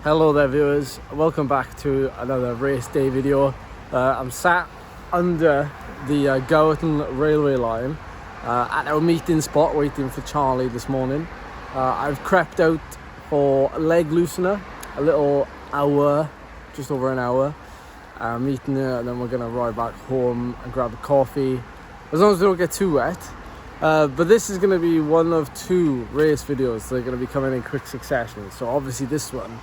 Hello there viewers, welcome back to another race day video. I'm sat under the Gowerton railway line at our meeting spot waiting for Charlie this morning. I've crept out for a leg loosener, a little hour, just over an hour, meeting her, and then we're going to ride back home and grab a coffee, as long as we don't get too wet. But this is going to be one of two race videos that are going to be coming in quick succession. So obviously this one,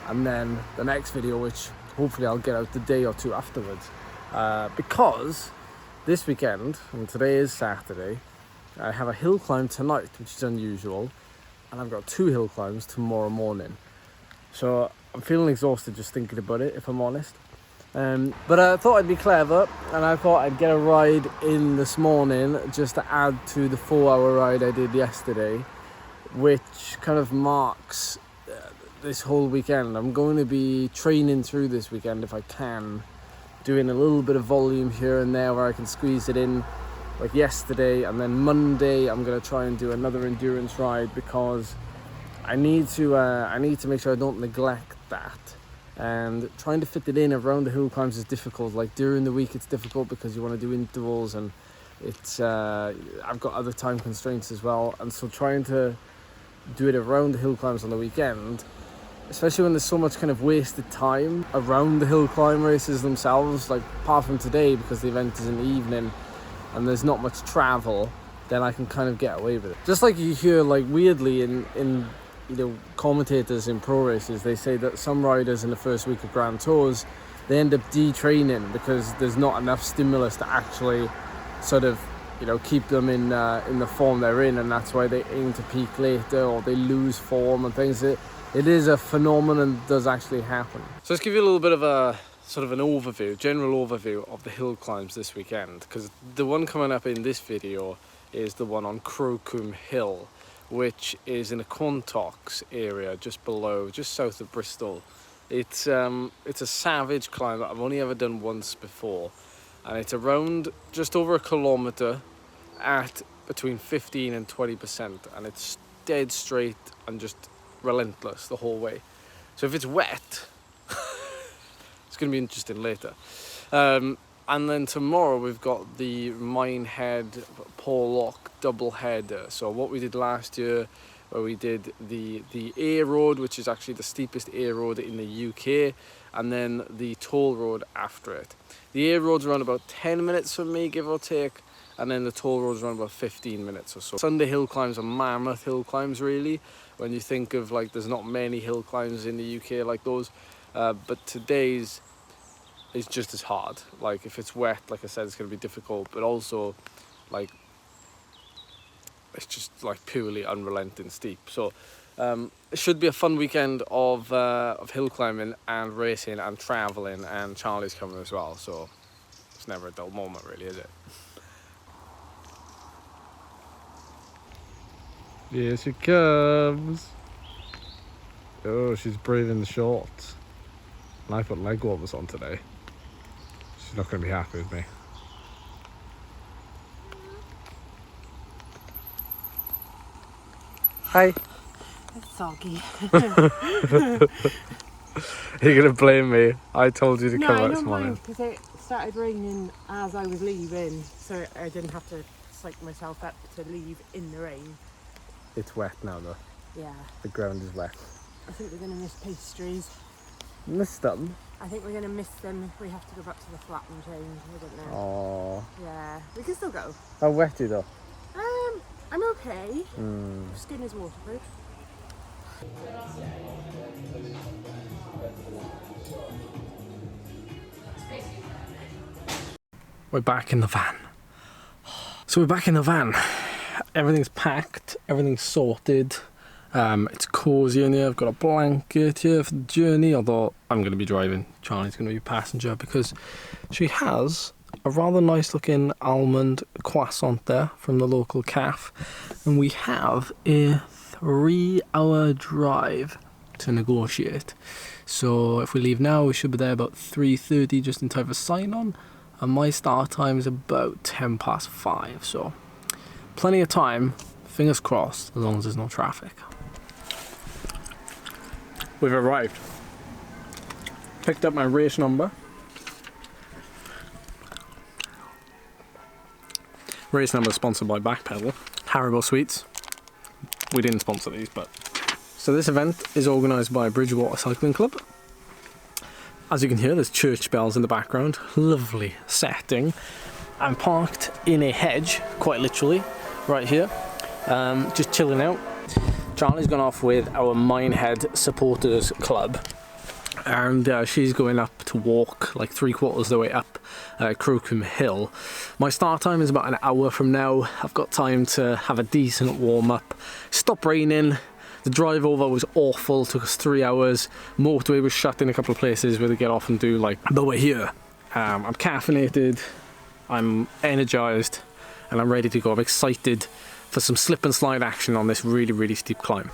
and then the next video, which hopefully I'll get out the day or two afterwards, because this weekend, and today is Saturday, I have a hill climb tonight, which is unusual, and I've got 2 hill climbs tomorrow morning. So I'm feeling exhausted just thinking about it, if I'm honest. But I thought I'd be clever, and I thought I'd get a ride in this morning just to add to the 4-hour ride I did yesterday, which kind of marks this whole weekend. I'm going to be training through this weekend if I can, doing a little bit of volume here and there where I can squeeze it in, like yesterday. And then Monday I'm going to try and do another endurance ride, because I need to make sure I don't neglect that. And trying to fit it in around the hill climbs is difficult. Like during the week it's difficult because you want to do intervals, and it's I've got other time constraints as well, and so trying to do it around the hill climbs on the weekend, especially when there's so much kind of wasted time around the hill climb races themselves, like apart from today because the event is in the evening and there's not much travel, then I can kind of get away with it. Just like you hear, like weirdly in you know, commentators in pro races, they say that some riders in the first week of Grand Tours, they end up detraining because there's not enough stimulus to actually sort of, you know, keep them in the form they're in, and that's why they aim to peak later, or they lose form and things. It is a phenomenon that does actually happen. So let's give you a little bit of a sort of an overview, general overview of the hill climbs this weekend, because the one coming up in this video is the one on Crowcombe Hill, which is in the Quantocks area, just south of Bristol. It's a savage climb that I've only ever done once before, and it's around just over a kilometre at between 15 and 20%, and it's dead straight and just relentless the whole way. So if it's wet, it's going to be interesting later. And then tomorrow we've got the Minehead Porlock Double Header. So what we did last year, where we did the A road, which is actually the steepest A road in the UK, and then the toll road after it. The A road's around about 10 minutes from me, give or take, and then the toll road's around about 15 minutes or so. Sunday hill climbs are mammoth hill climbs, really, when you think of, like, there's not many hill climbs in the UK like those, but today's is just as hard. Like, if it's wet, like I said, it's going to be difficult, but also, like, it's just like purely unrelenting steep. So it should be a fun weekend of hill climbing and racing and traveling, and Charlie's coming as well, so it's never a dull moment, really, is it? Here she comes. Oh, she's braving the shorts. And I put leg warmers on today. She's not going to be happy with me. Hi. It's soggy. You're going to blame me. I told you to come out this morning. No, I don't mind, because it started raining as I was leaving, so I didn't have to psych myself up to leave in the rain. It's wet now though. Yeah. The ground is wet. I think we're going to miss pastries. Miss them? I think we're going to miss them. We have to go back to the flat and change. I don't know. Oh. Yeah. We can still go. How wet are you though? I'm okay. Skin is waterproof. We're back in the van. So we're back in the van. Everything's packed, everything's sorted. It's cozy in here. I've got a blanket here for the journey, although I'm going to be driving. Charlie's going to be passenger, because she has a rather nice looking almond croissant there from the local cafe, and we have a 3-hour drive to negotiate. So if we leave now, we should be there about 3:30, just in time for sign on, and my start time is about 5:10, so plenty of time, fingers crossed, as long as there's no traffic. We've arrived. Picked up my race number. Race number sponsored by Backpedal. Haribo Sweets. We didn't sponsor these, but... So this event is organised by Bridgwater Cycling Club. As you can hear, there's church bells in the background. Lovely setting. I'm parked in a hedge, quite literally, right here. Just chilling out. Charlie's gone off with our Minehead Supporters Club. And she's going up to walk like 3/4 of the way up Crowcombe Hill. My start time is about an hour from now. I've got time to have a decent warm up. Stopped raining. The drive over was awful, took us 3 hours. Motorway was shut in a couple of places where they get off and do like, but we're here. I'm caffeinated, I'm energized, and I'm ready to go. I'm excited for some slip and slide action on this really, really steep climb.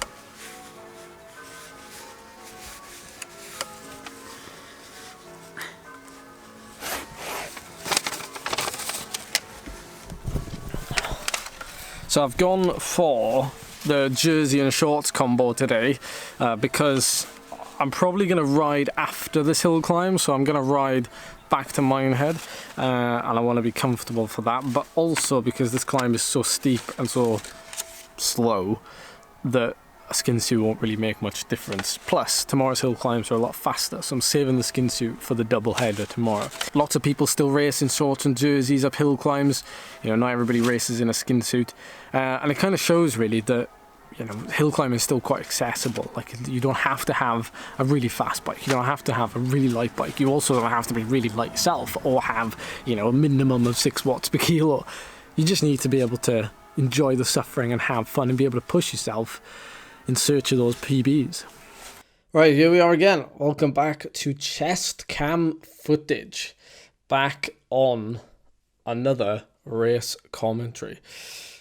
So I've gone for the jersey and shorts combo today because I'm probably going to ride after this hill climb, so I'm going to ride back to Minehead and I want to be comfortable for that, but also because this climb is so steep and so slow that a skin suit won't really make much difference. Plus, tomorrow's hill climbs are a lot faster, so I'm saving the skin suit for the double header tomorrow. Lots of people still race in shorts and jerseys up hill climbs. You know, not everybody races in a skin suit. And it kind of shows really that, you know, hill climbing is still quite accessible. Like, you don't have to have a really fast bike. You don't have to have a really light bike. You also don't have to be really light yourself or have, you know, a minimum of 6 watts per kilo. You just need to be able to enjoy the suffering and have fun and be able to push yourself in search of those PBs. Right, here we are again. Welcome back to chest cam footage. Back on another race commentary.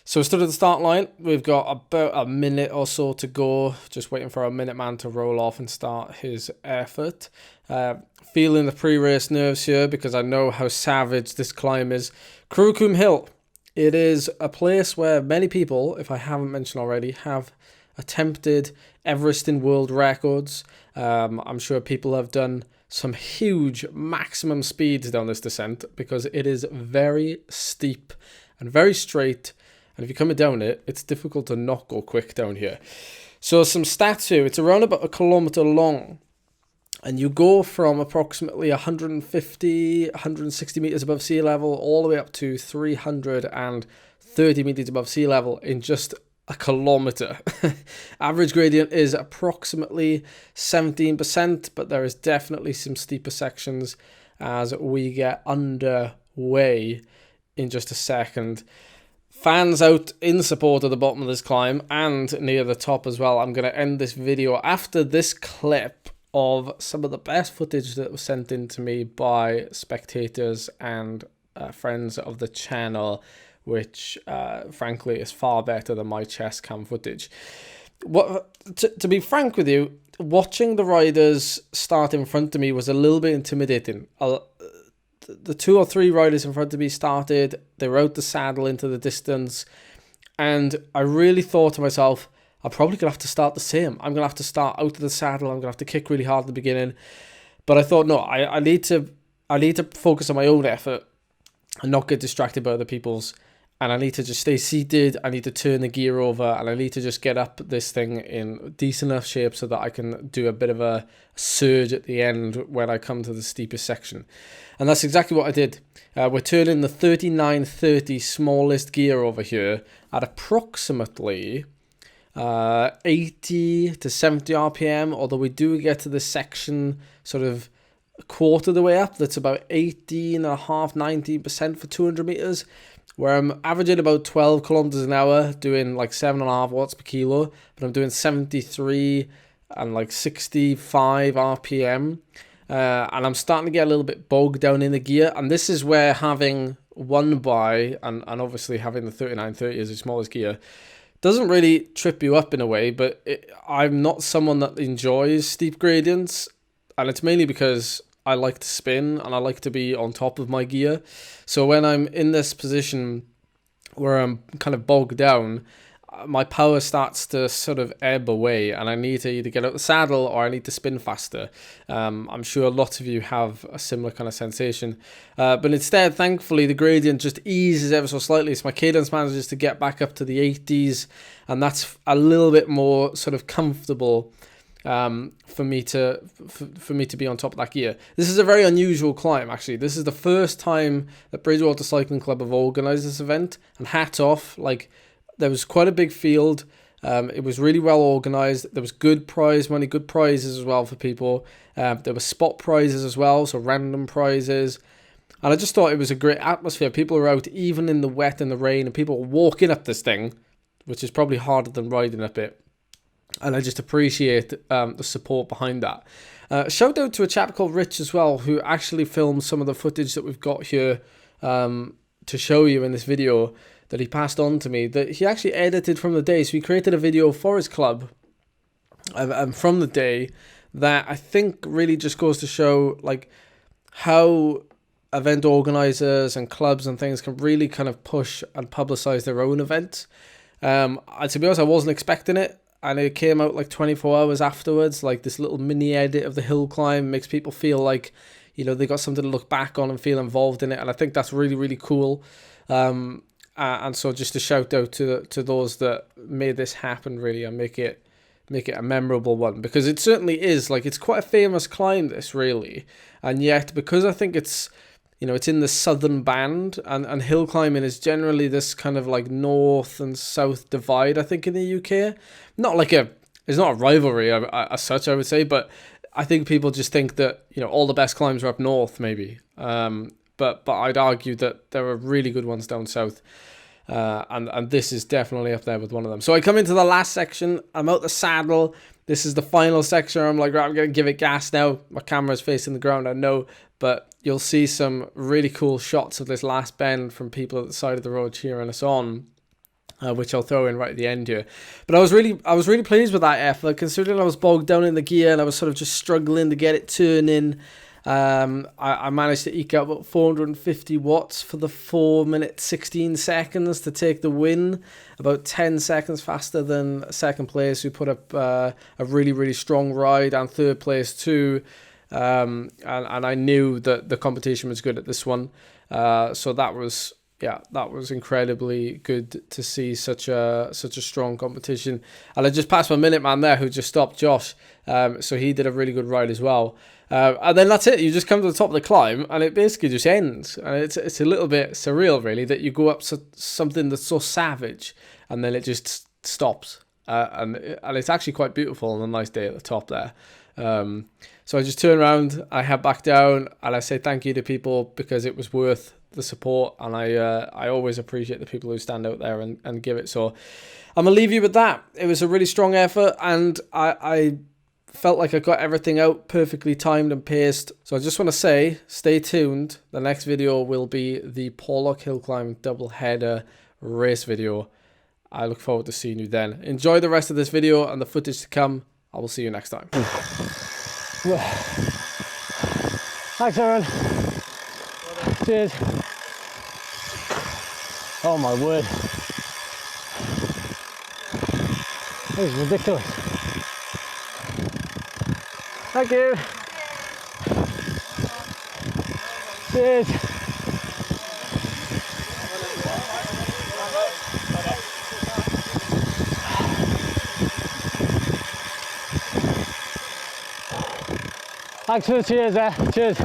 So we stood at the start line. We've got about a minute or so to go. Just waiting for our minute man to roll off and start his effort. Feeling the pre-race nerves here because I know how savage this climb is. Crowcombe Hill. It is a place where many people, if I haven't mentioned already, have attempted EVERESTING world records. I'm sure people have done some huge maximum speeds down this descent because it is very steep and very straight. And if you're coming down it, it's difficult to not go quick down here. So some stats here. It's around about 1 kilometer long. And you go from approximately 150, 160 meters above sea level all the way up to 330 meters above sea level in just 1 kilometer. Average gradient is approximately 17%, but there is definitely some steeper sections as we get underway in just a second. Fans out in support of the bottom of this climb and near the top as well. I'm going to end this video after this clip of some of the best footage that was sent in to me by spectators and friends of the channel, which frankly is far better than my chest cam footage. To be frank with you, watching the riders start in front of me was a little bit intimidating. The 2 or 3 riders in front of me started, they rode the saddle into the distance, and I really thought to myself, I'm probably going to have to start the same. I'm going to have to start out of the saddle, I'm going to have to kick really hard at the beginning. But I thought, no, I need to focus on my own effort and not get distracted by other people's. And I need to just stay seated, I need to turn the gear over, and I need to just get up this thing in decent enough shape so that I can do a bit of a surge at the end when I come to the steepest section. And that's exactly what I did. We're turning the 3930 smallest gear over here at approximately 80 to 70 RPM, although we do get to this section sort of a quarter of the way up. That's about 18.5%, 19% for 200 meters. Where I'm averaging about 12 kilometers an hour, doing like 7.5 watts per kilo, but I'm doing 73 and like 65 RPM. And I'm starting to get a little bit bogged down in the gear. And this is where having one by, and obviously having the 3930 as the smallest gear, doesn't really trip you up in a way, but I'm not someone that enjoys steep gradients. And it's mainly because I like to spin and I like to be on top of my gear. So when I'm in this position where I'm kind of bogged down, my power starts to sort of ebb away, and I need to either get out the saddle or I need to spin faster. I'm sure lots of you have a similar kind of sensation, but instead, thankfully, the gradient just eases ever so slightly, so my cadence manages to get back up to the 80s, and that's a little bit more sort of comfortable for me to be on top of that gear. This is a very unusual climb, actually. This is the first time that Bridgwater Cycling Club have organised this event, and hat off, like, there was quite a big field. It was really well organised. There was good prize money, good prizes as well for people. There were spot prizes as well, so random prizes. And I just thought it was a great atmosphere. People were out even in the wet and the rain, and people were walking up this thing, which is probably harder than riding up it. And I just appreciate the support behind that. Shout out to a chap called Rich as well, who actually filmed some of the footage that we've got here to show you in this video, that he passed on to me, that he actually edited from the day. So he created a video for his club from the day that I think really just goes to show like how event organizers and clubs and things can really kind of push and publicize their own events. To be honest, I wasn't expecting it, and it came out like 24 hours afterwards. Like this little mini edit of the hill climb makes people feel like, you know, they got something to look back on and feel involved in it, and I think that's really, really cool. And so just a shout out to those that made this happen, really, and make it a memorable one, because it certainly is. Like, it's quite a famous climb, this, really, and yet because I think it's, you know, it's in the southern band, and hill climbing is generally this kind of like north and south divide, I think, in the UK. It's not a rivalry as such, I would say, but I think people just think that, you know, all the best climbs are up north, maybe. But I'd argue that there are really good ones down south, and this is definitely up there with one of them. So I come into the last section. I'm out the saddle. This is the final section. I'm like, right, I'm going to give it gas now. My camera's facing the ground, I know, but you'll see some really cool shots of this last bend from people at the side of the road cheering us on, which I'll throw in right at the end here. But I was really pleased with that effort, considering I was bogged down in the gear and I was sort of just struggling to get it turning. I managed to eke out about 450 watts for the 4 minute 16 seconds to take the win, about 10 seconds faster than second place, who put up a really, really strong ride, and third place too. And I knew that the competition was good at this one, so that was incredibly good to see such a strong competition. And I just passed my minute man there, who just stopped Josh, so he did a really good ride as well. And then that's it. You just come to the top of the climb, and it basically just ends. And it's a little bit surreal, really, that you go up something that's so savage, and then it just stops. And it's actually quite beautiful on a nice day at the top there. So I just turn around, I head back down, and I say thank you to people, because it was worth the support, and I always appreciate the people who stand out there and give it. So I'm gonna leave you with that. It was a really strong effort, and I felt like I got everything out perfectly timed and paced. So I just want to say, stay tuned. The next video will be the Porlock Hill Climb Double Header race video. I look forward to seeing you then. Enjoy the rest of this video and the footage to come. I will see you next time. Thanks, Aaron. Cheers. Oh my word. This is ridiculous. Thank you. Cheers. Thanks for the cheers there. Cheers.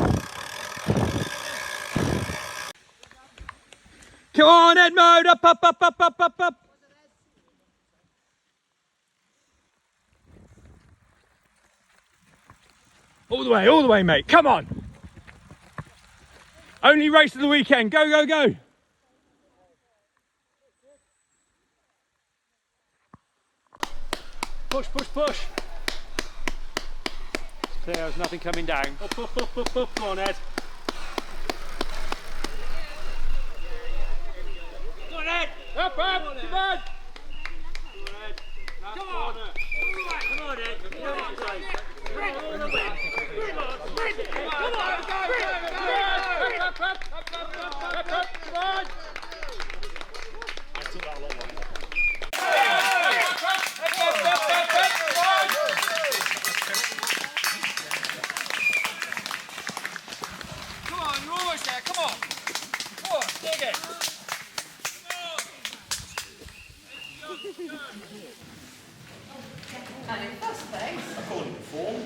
Come on, Edmode, up, up, up, up, up, up, up. All the way, mate, come on. Only race of the weekend, go, go, go. Push, push, push. There's nothing coming down. Up, up, up, up, up, come on, Ed. Come on, Ed. Up, up, come on. Come on, Ed. Come on. Come on, Ed. Come on, Ed. Come on. And in first place, According to form,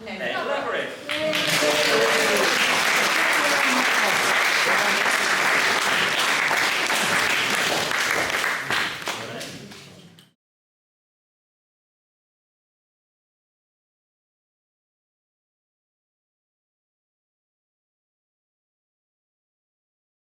Ed Ed Laverack. Laverack.